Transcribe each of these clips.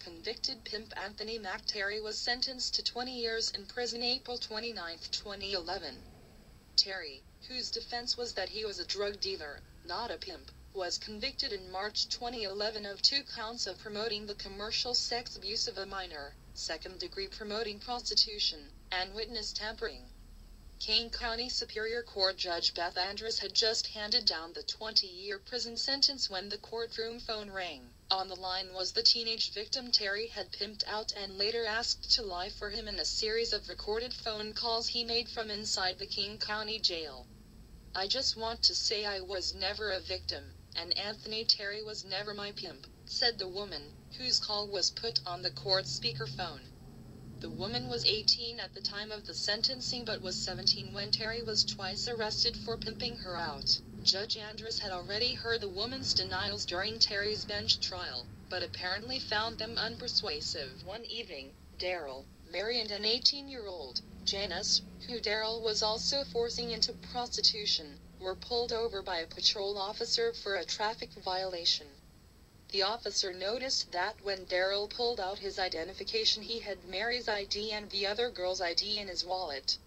Convicted pimp Anthony Terry was sentenced to 20 years in prison April 29, 2011. Terry, whose defense was that he was a drug dealer, not a pimp, was convicted in March 2011 of 2 counts of promoting the commercial sex abuse of a minor, second-degree promoting prostitution, and witness tampering. Kane County Superior Court Judge Beth Andrus had just handed down the 20-year prison sentence when the courtroom phone rang. On the line was the teenage victim Terry had pimped out and later asked to lie for him in a series of recorded phone calls he made from inside the King County Jail. "I just want to say I was never a victim, and Anthony Terry was never my pimp," said the woman, whose call was put on the court's speakerphone. The woman was 18 at the time of the sentencing but was 17 when Terry was twice arrested for pimping her out. Judge Andrus had already heard the woman's denials during Terry's bench trial, but apparently found them unpersuasive. One evening, Daryl, Mary and an 18-year-old, Janice, who Daryl was also forcing into prostitution, were pulled over by a patrol officer for a traffic violation. The officer noticed that when Daryl pulled out his identification he had Mary's ID and the other girl's ID in his wallet.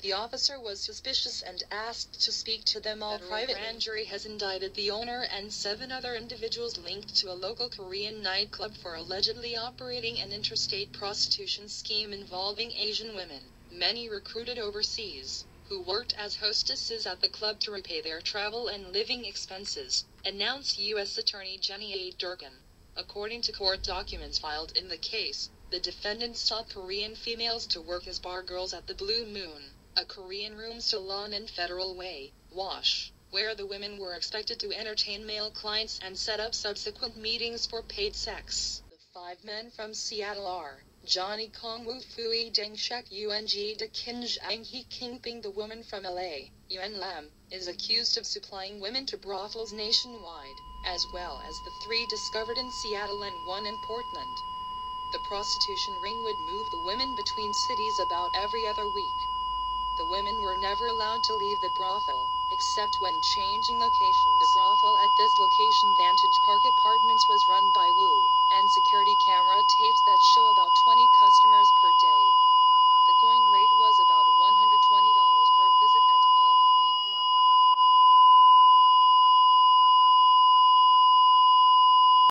The officer was suspicious and asked to speak to them all privately. The grand jury has indicted the owner and 7 other individuals linked to a local Korean nightclub for allegedly operating an interstate prostitution scheme involving Asian women, many recruited overseas, who worked as hostesses at the club to repay their travel and living expenses, announced U.S. Attorney Jenny A. Durkin. According to court documents filed in the case, the defendants sought Korean females to work as bar girls at the Blue Moon, a Korean room salon in Federal Way, Wash, where the women were expected to entertain male clients and set up subsequent meetings for paid sex. The 5 men from Seattle are Johnny Kong Woo Fui Deng Shek Ung De Kinj Ang He Kingping. The woman from LA, Yuen Lam, is accused of supplying women to brothels nationwide, as well as the 3 discovered in Seattle and 1 in Portland. The prostitution ring would move the women between cities about every other week. The women were never allowed to leave the brothel, except when changing locations. The brothel at this location, Vantage Park Apartments, was run by Wu, and security camera